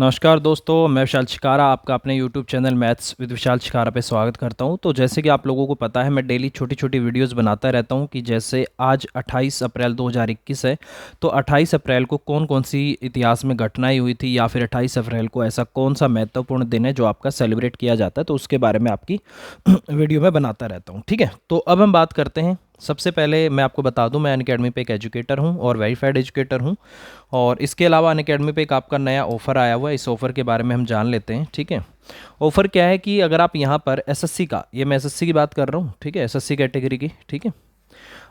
नमस्कार दोस्तों, मैं विशाल शिकारा आपका अपने YouTube चैनल मैथ्स विद विशाल शिकारा पे स्वागत करता हूं। तो जैसे कि आप लोगों को पता है, मैं डेली छोटी छोटी वीडियोस बनाता रहता हूं कि जैसे आज 28 अप्रैल 2021 है, तो 28 अप्रैल को कौन कौन सी इतिहास में घटनाएं हुई थी, या फिर 28 अप्रैल को ऐसा कौन सा महत्वपूर्ण दिन है जो आपका सेलिब्रेट किया जाता है, तो उसके बारे में आपकी वीडियो में बनाता रहता हूँ। ठीक है, तो अब हम बात करते हैं। सबसे पहले मैं आपको बता दूं, मैं अनअकैडमी पे एक एजुकेटर हूं और वेरीफाइड एजुकेटर हूं। और इसके अलावा अनअकैडमी पे एक आपका नया ऑफ़र आया हुआ है, इस ऑफ़र के बारे में हम जान लेते हैं। ठीक है, ऑफ़र क्या है कि अगर आप यहाँ पर एसएससी का, ये मैं एसएससी की बात कर रहा हूँ, ठीक है, एसएससी कैटेगरी की, ठीक है,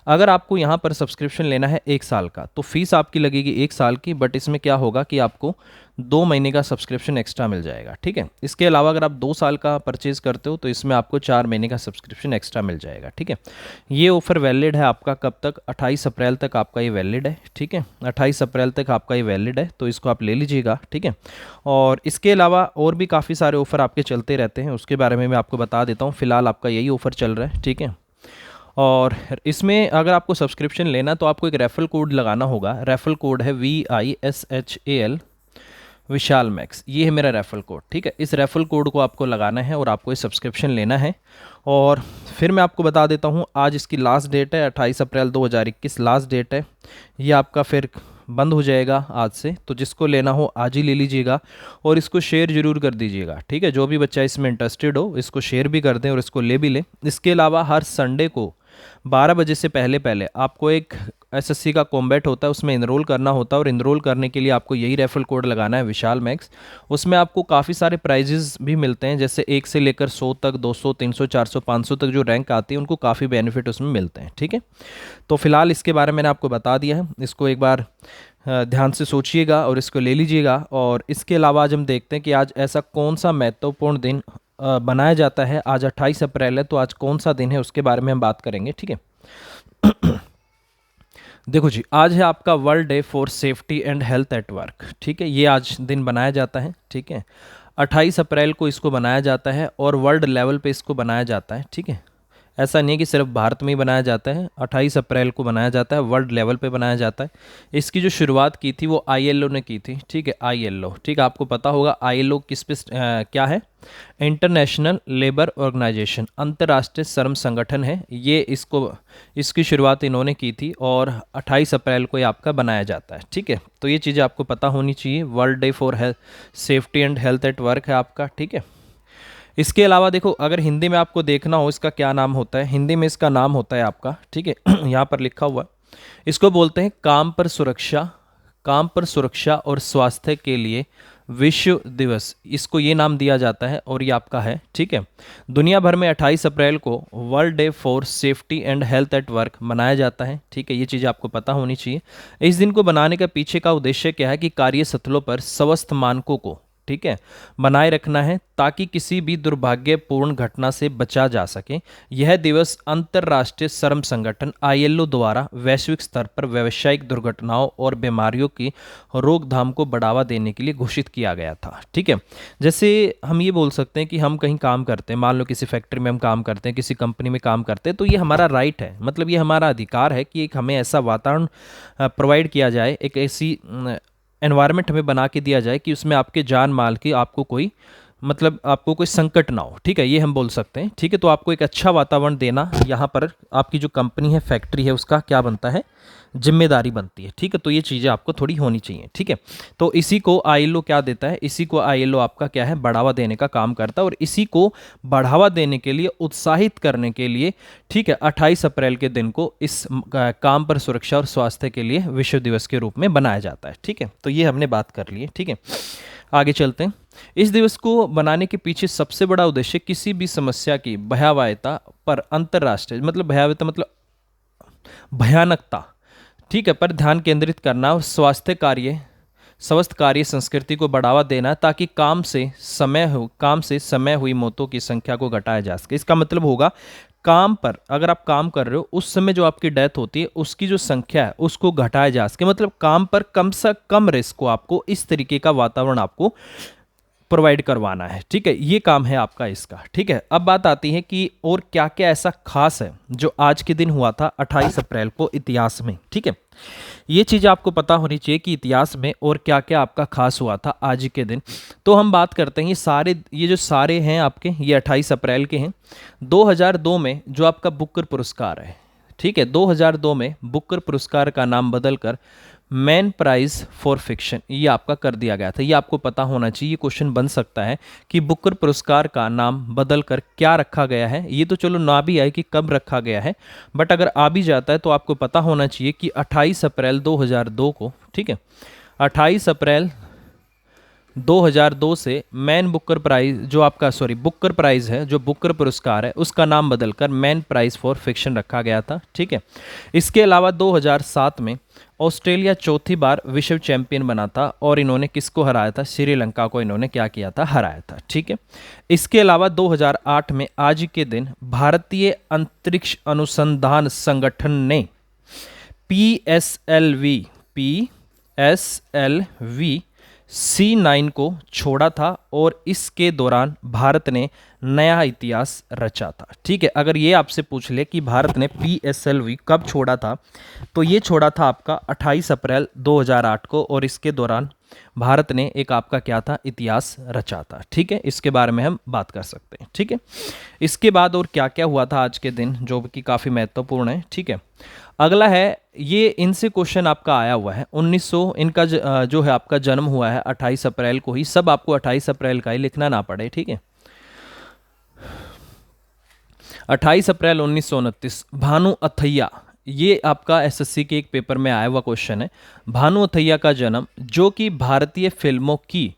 अगर आपको यहाँ पर सब्सक्रिप्शन लेना है 1 साल का, तो फीस आपकी लगेगी 1 साल की, बट इसमें क्या होगा कि आपको 2 महीने का सब्सक्रिप्शन एक्स्ट्रा मिल जाएगा। ठीक है, इसके अलावा अगर आप 2 साल का परचेज़ करते हो तो इसमें आपको 4 महीने का सब्सक्रिप्शन एक्स्ट्रा मिल जाएगा। ठीक है, ये ऑफ़र वैलिड है आपका कब तक? 28 अप्रैल तक आपका ये वैलिड है। ठीक है, 28 अप्रैल तक आपका ये वैलिड है, तो इसको आप ले लीजिएगा। ठीक है, और इसके अलावा और भी काफ़ी सारे ऑफ़र आपके चलते रहते हैं, उसके बारे में मैं आपको बता देता हूँ। फ़िलहाल आपका यही ऑफ़र चल रहा है। ठीक है, और इसमें अगर आपको सब्सक्रिप्शन लेना तो आपको एक रेफरल कोड लगाना होगा। रेफरल कोड है VISHAL विशाल मैक्स, ये है मेरा रेफरल कोड। ठीक है, इस रेफरल कोड को आपको लगाना है और आपको ये सब्सक्रिप्शन लेना है। और फिर मैं आपको बता देता हूँ, आज इसकी लास्ट डेट है, 28 अप्रैल 2021 लास्ट डेट है। ये आपका फिर बंद हो जाएगा आज से, तो जिसको लेना हो आज ही ले लीजिएगा और इसको शेयर ज़रूर कर दीजिएगा। ठीक है, जो भी बच्चा इसमें इंटरेस्टेड हो इसको शेयर भी कर दें और इसको ले भी लें। इसके अलावा हर संडे को 12 बजे से पहले पहले आपको एक एसएससी का कॉम्बैट होता है, उसमें इनरोल करना होता है, और इनरोल करने के लिए आपको यही रेफरल कोड लगाना है, विशाल मैक्स। उसमें आपको काफ़ी सारे प्राइजेस भी मिलते हैं, जैसे 1 से लेकर 100 तक, 200, 300, 400, 500 तक जो रैंक आती है उनको काफ़ी बेनिफिट उसमें मिलते हैं। ठीक है, तो फिलहाल इसके बारे में मैंने आपको बता दिया है, इसको एक बार ध्यान से सोचिएगा और इसको ले लीजिएगा। और इसके अलावा आज हम देखते हैं कि आज ऐसा कौन सा महत्वपूर्ण दिन बनाया जाता है। आज 28 अप्रैल है, तो आज कौन सा दिन है उसके बारे में हम बात करेंगे। ठीक है, देखो जी, आज है आपका world day for safety and health at work. ठीक है, ये आज दिन बनाया जाता है। ठीक है, 28 अप्रैल को इसको बनाया जाता है और वर्ल्ड लेवल पे इसको बनाया जाता है। ठीक है, ऐसा नहीं है कि सिर्फ भारत में ही बनाया जाता है, 28 अप्रैल को बनाया जाता है, वर्ल्ड लेवल पे बनाया जाता है। इसकी जो शुरुआत की थी वो ILO ने की थी। ठीक है, ILO, ठीक है, आपको पता होगा ILO किस पे क्या है? इंटरनेशनल लेबर ऑर्गेनाइजेशन, अंतर्राष्ट्रीय श्रम संगठन है ये। इसकी शुरुआत इन्होंने की थी और 28 अप्रैल को ये आपका बनाया जाता है। ठीक है, तो ये चीज़ें आपको पता होनी चाहिए। World day for health safety and health at work है आपका। ठीक है, इसके अलावा देखो, अगर हिंदी में आपको देखना हो इसका क्या नाम होता है, हिंदी में इसका नाम होता है आपका, ठीक है, यहाँ पर लिखा हुआ, इसको बोलते हैं काम पर सुरक्षा, काम पर सुरक्षा और स्वास्थ्य के लिए विश्व दिवस, इसको ये नाम दिया जाता है और ये आपका है। ठीक है, दुनिया भर में 28 अप्रैल को world day for safety and health at work मनाया जाता है। ठीक है, ये चीज़ें आपको पता होनी चाहिए। इस दिन को बनाने के पीछे का उद्देश्य क्या है कि कार्यस्थलों पर स्वस्थ मानकों को, ठीक है, बनाए रखना है ताकि किसी भी दुर्भाग्यपूर्ण घटना से बचा जा सके। यह दिवस अंतर्राष्ट्रीय श्रम संगठन ILO द्वारा वैश्विक स्तर पर व्यावसायिक दुर्घटनाओं और बीमारियों की रोकथाम को बढ़ावा देने के लिए घोषित किया गया था। ठीक है, जैसे हम ये बोल सकते हैं कि हम कहीं काम करते हैं, मान लो किसी फैक्ट्री में हम काम करते हैं, किसी कंपनी में काम करते हैं, तो ये हमारा राइट है, मतलब ये हमारा अधिकार है कि एक हमें ऐसा वातावरण प्रोवाइड किया जाए, एक ऐसी एनवायरनमेंट हमें बना के दिया जाए कि उसमें आपके जान माल की आपको कोई, मतलब आपको कोई संकट ना हो। ठीक है, ये हम बोल सकते हैं। ठीक है, तो आपको एक अच्छा वातावरण देना यहाँ पर आपकी जो कंपनी है, फैक्ट्री है, उसका क्या बनता है? जिम्मेदारी बनती है। ठीक है, तो ये चीज़ें आपको थोड़ी होनी चाहिए। ठीक है, तो इसी को ILO क्या देता है? इसी को ILO आपका क्या है? बढ़ावा देने का काम करता है, और इसी को बढ़ावा देने के लिए, उत्साहित करने के लिए, ठीक है, 28 अप्रैल के दिन को इस काम पर सुरक्षा और स्वास्थ्य के लिए विश्व दिवस के रूप में बनाया जाता है। ठीक है, तो ये हमने बात कर ली है। ठीक है, आगे चलते हैं। इस दिवस को बनाने के पीछे सबसे बड़ा उद्देश्य किसी भी समस्या की भयावहता पर अंतर्राष्ट्रीय, मतलब भयावहता मतलब भयानकता, ठीक है, पर ध्यान केंद्रित करना, और स्वस्थ कार्य संस्कृति को बढ़ावा देना ताकि काम से समय हुई मौतों की संख्या को घटाया जा सके। इसका मतलब होगा, काम पर अगर आप काम कर रहे हो उस समय जो आपकी डेथ होती है उसकी जो संख्या है उसको घटाया जा सके, मतलब काम पर कम से कम रिस्क को, आपको इस तरीके का वातावरण आपको प्रोवाइड करवाना है। ठीक है, ये काम है आपका इसका। ठीक है, अब बात आती है कि और क्या क्या ऐसा खास है जो आज के दिन हुआ था 28 अप्रैल को इतिहास में। ठीक है, ये चीज़ आपको पता होनी चाहिए कि इतिहास में और क्या क्या आपका खास हुआ था आज के दिन। तो हम बात करते हैं ये जो सारे हैं आपके, ये 28 अप्रैल के हैं। 2002 में जो आपका बुकर पुरस्कार है, ठीक है, 2002 में बुकर पुरस्कार का नाम बदलकर मैन प्राइज फॉर फिक्शन ये आपका कर दिया गया था। ये आपको पता होना चाहिए, ये क्वेश्चन बन सकता है कि बुकर पुरस्कार का नाम बदलकर क्या रखा गया है। ये तो चलो ना भी आए कि कब रखा गया है, बट अगर आ भी जाता है तो आपको पता होना चाहिए कि 28 अप्रैल 2002 को, ठीक है, 28 अप्रैल 2002 से मैन बुकर प्राइज जो आपका बुकर प्राइज है, जो बुकर पुरस्कार है, उसका नाम बदलकर मैन प्राइज फॉर फिक्शन रखा गया था। ठीक है, इसके अलावा 2007 में ऑस्ट्रेलिया चौथी बार विश्व चैंपियन बना था और इन्होंने किसको हराया था? श्रीलंका को इन्होंने क्या किया था? हराया था। ठीक है, इसके अलावा 2008 में आज के दिन भारतीय अंतरिक्ष अनुसंधान संगठन ने PSLV C9 को छोड़ा था और इसके दौरान भारत ने नया इतिहास रचा था। ठीक है, अगर ये आपसे पूछ ले कि भारत ने PSLV कब छोड़ा था, तो ये छोड़ा था आपका 28 अप्रैल 2008 को और इसके दौरान भारत ने एक आपका क्या था? इतिहास रचा था। ठीक है, इसके बारे में हम बात कर सकते हैं। ठीक है, इसके बाद और क्या क्या हुआ था आज के दिन जो कि काफ़ी महत्वपूर्ण है। ठीक है, अगला है, ये इनसे क्वेश्चन आपका आया हुआ है 1900, इनका जो है आपका जन्म हुआ है 28 अप्रैल को ही। सब आपको 28 अप्रैल का ही लिखना ना पड़े। ठीक है, 28 अप्रैल 1929 भानु अथैया, ये आपका एसएससी के एक पेपर में आया हुआ क्वेश्चन है। भानु अथैया का जन्म, जो कि भारतीय फिल्मों की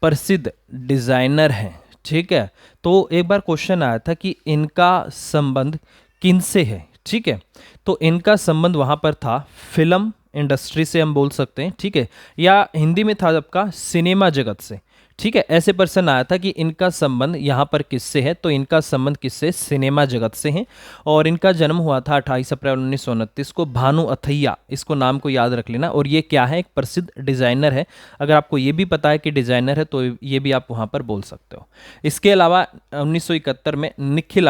प्रसिद्ध डिजाइनर हैं। ठीक है, तो एक बार क्वेश्चन आया था कि इनका संबंध किनसे है। ठीक है, तो इनका संबंध वहां पर था फिल्म इंडस्ट्री से, हम बोल सकते हैं। ठीक है, या हिंदी में था आपका सिनेमा जगत से। ठीक है, ऐसे पर्सन आया था कि इनका संबंध यहाँ पर किससे है, तो इनका संबंध किससे? सिनेमा जगत से है। और इनका जन्म हुआ था 28 अप्रैल 1929 को। भानु अथैया, इसको नाम को याद रख लेना। और ये क्या है? एक प्रसिद्ध डिजाइनर है। अगर आपको ये भी पता है कि डिजाइनर है तो ये भी आप वहाँ पर बोल सकते हो। इसके अलावा 1971 में निखिल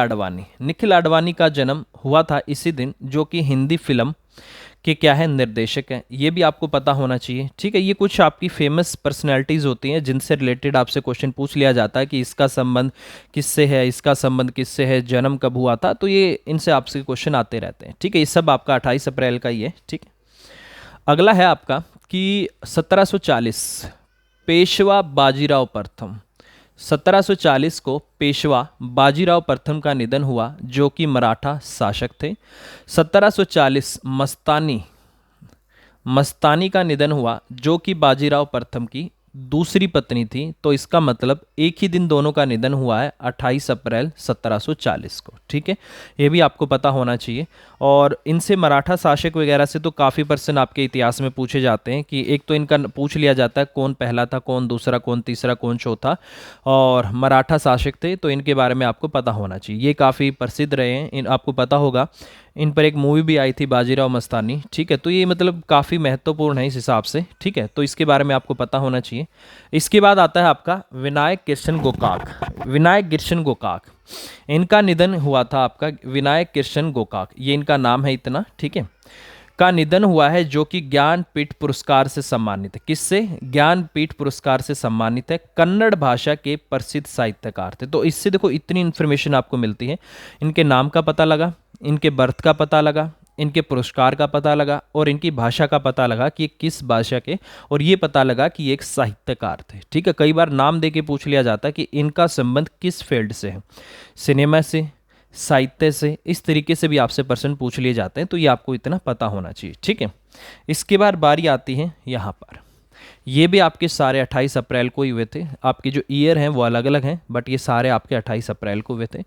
आडवाणी का जन्म हुआ था इसी दिन, जो कि हिंदी फिल्म कि क्या है? निर्देशक हैं। ये भी आपको पता होना चाहिए। ठीक है, ये कुछ आपकी फेमस पर्सनैलिटीज़ होती हैं जिनसे रिलेटेड आपसे क्वेश्चन पूछ लिया जाता है कि इसका संबंध किससे है, इसका संबंध किससे है, जन्म कब हुआ था, तो ये इनसे आपसे क्वेश्चन आते रहते हैं। ठीक है, ये सब आपका 28 अप्रैल का ही है। ठीक है, अगला है आपका कि 1740 पेशवा बाजीराव प्रथम, 1740 को पेशवा बाजीराव प्रथम का निधन हुआ, जो कि मराठा शासक थे। 1740 मस्तानी का निधन हुआ, जो कि बाजीराव प्रथम की दूसरी पत्नी थी। तो इसका मतलब एक ही दिन दोनों का निधन हुआ है, 28 अप्रैल 1740 को। ठीक है, ये भी आपको पता होना चाहिए। और इनसे मराठा शासक वगैरह से तो काफ़ी पर्सन आपके इतिहास में पूछे जाते हैं कि एक तो इनका पूछ लिया जाता है कौन पहला था, कौन दूसरा, कौन तीसरा, कौन चौथा, और मराठा शासक थे, तो इनके बारे में आपको पता होना चाहिए। ये काफ़ी प्रसिद्ध रहे हैं, आपको पता होगा। इन पर एक मूवी भी आई थी बाजीराव मस्तानी। ठीक है, तो ये मतलब काफ़ी महत्वपूर्ण है इस हिसाब से। ठीक है, तो इसके बारे में आपको पता होना चाहिए। इसके बाद आता है आपका विनायक कृष्ण गोकाक। इनका निधन हुआ था आपका, विनायक कृष्ण गोकाक, ये इनका नाम है इतना। ठीक है, का निधन हुआ है, जो कि ज्ञानपीठ पुरस्कार से सम्मानित है। किससे? ज्ञानपीठ पुरस्कार से सम्मानित है। कन्नड़ भाषा के प्रसिद्ध साहित्यकार थे। तो इससे देखो इतनी इन्फॉर्मेशन आपको मिलती है। इनके नाम का पता लगा, इनके बर्थ का पता लगा, इनके पुरस्कार का पता लगा और इनकी भाषा का पता लगा कि किस भाषा के, और ये पता लगा कि ये एक साहित्यकार थे। ठीक है, कई बार नाम दे के पूछ लिया जाता है कि इनका संबंध किस फील्ड से है, सिनेमा से, साहित्य से, इस तरीके से भी आपसे प्रश्न पूछ लिए जाते हैं। तो ये आपको इतना पता होना चाहिए। ठीक है, इसके बाद बारी आती है यहाँ पर, ये भी आपके सारे 28 अप्रैल को ही हुए थे। आपके जो ईयर हैं वो अलग अलग हैं, बट ये सारे आपके 28 अप्रैल को हुए थे।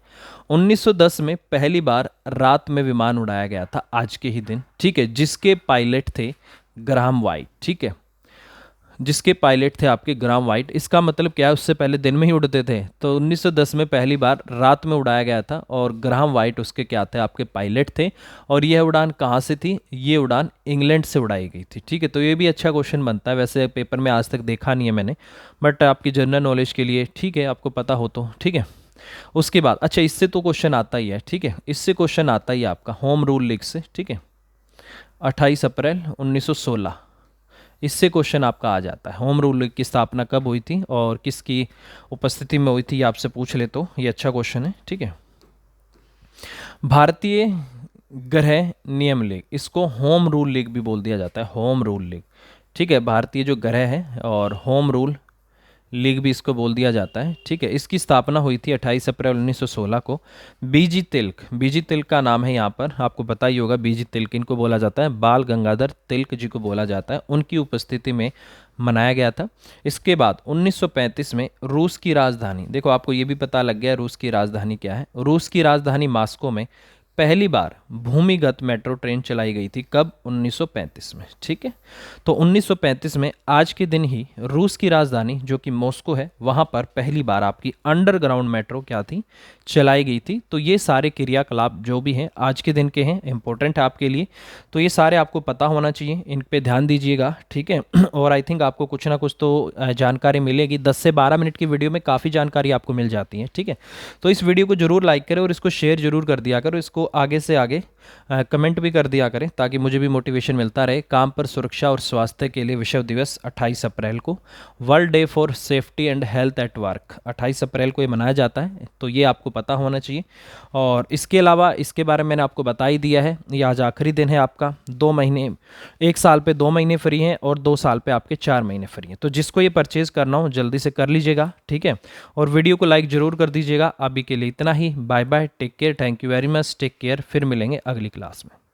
1910 में पहली बार रात में विमान उड़ाया गया था आज के ही दिन। ठीक है, जिसके पायलट थे ग्राहम वाइट। ठीक है, जिसके पायलट थे आपके ग्राम वाइट। इसका मतलब क्या है, उससे पहले दिन में ही उड़ते थे, तो 1910 में पहली बार रात में उड़ाया गया था और ग्राम वाइट उसके क्या थे, आपके पायलट थे। और यह उड़ान कहाँ से थी, ये उड़ान इंग्लैंड से उड़ाई गई थी। ठीक है, तो ये भी अच्छा क्वेश्चन बनता है, वैसे पेपर में आज तक देखा नहीं है मैंने, बट आपकी जनरल नॉलेज के लिए ठीक है, आपको पता हो तो ठीक है। उसके बाद अच्छा, इससे तो क्वेश्चन आता ही है, ठीक है, इससे क्वेश्चन आता ही है आपका होम रूल लीग से। ठीक है, 28 अप्रैल 1916, इससे क्वेश्चन आपका आ जाता है। होम रूल लीग की स्थापना कब हुई थी और किसकी उपस्थिति में हुई थी, ये आपसे पूछ ले तो ये अच्छा क्वेश्चन है। ठीक है, भारतीय ग्रह नियम लीग, इसको होम रूल लीग भी बोल दिया जाता है, होम रूल लीग। ठीक है, भारतीय जो ग्रह है और होम रूल लीग भी इसको बोल दिया जाता है। ठीक है, इसकी स्थापना हुई थी 28 अप्रैल 1916 को। बीजी तिलक, बीजी तिलक का नाम है यहाँ पर, आपको पता ही होगा बीजी तिलक इनको बोला जाता है, बाल गंगाधर तिलक जी को बोला जाता है, उनकी उपस्थिति में मनाया गया था। इसके बाद 1935 में रूस की राजधानी, देखो आपको ये भी पता लग गया रूस की राजधानी क्या है, रूस की राजधानी मॉस्को में पहली बार भूमिगत मेट्रो ट्रेन चलाई गई थी। कब, 1935 में। ठीक है, तो 1935 में आज के दिन ही रूस की राजधानी जो कि मॉस्को है, वहाँ पर पहली बार आपकी अंडरग्राउंड मेट्रो क्या थी, चलाई गई थी। तो ये सारे क्रियाकलाप जो भी हैं आज के दिन के हैं, इंपॉर्टेंट है आपके लिए, तो ये सारे आपको पता होना चाहिए, इन पे ध्यान दीजिएगा। ठीक है, और आई थिंक आपको कुछ ना कुछ तो जानकारी मिलेगी, 10 से 12 मिनट की वीडियो में काफ़ी जानकारी आपको मिल जाती है। ठीक है, तो इस वीडियो को जरूर लाइक करें और इसको शेयर जरूर कर दिया करो, इसको आगे से आगे कमेंट भी कर दिया करें, ताकि मुझे भी मोटिवेशन मिलता रहे। काम पर सुरक्षा और स्वास्थ्य के लिए विश्व दिवस 28 अप्रैल को, world day for safety and health at work, 28 अप्रैल को ये मनाया जाता है, तो ये आपको पता होना चाहिए। और इसके अलावा इसके बारे में मैंने आपको बता ही दिया है, ये आज आखिरी दिन है आपका, 2 महीने, 1 साल पे 2 महीने फ्री हैं और 2 साल पे आपके 4 महीने फ्री हैं। तो जिसको ये परचेज़ करना हो जल्दी से कर लीजिएगा। ठीक है, और वीडियो को लाइक ज़रूर कर दीजिएगा। अभी के लिए इतना ही, bye bye, take care, thank you very much, take care, फिर मिलेंगे अगली क्लास में।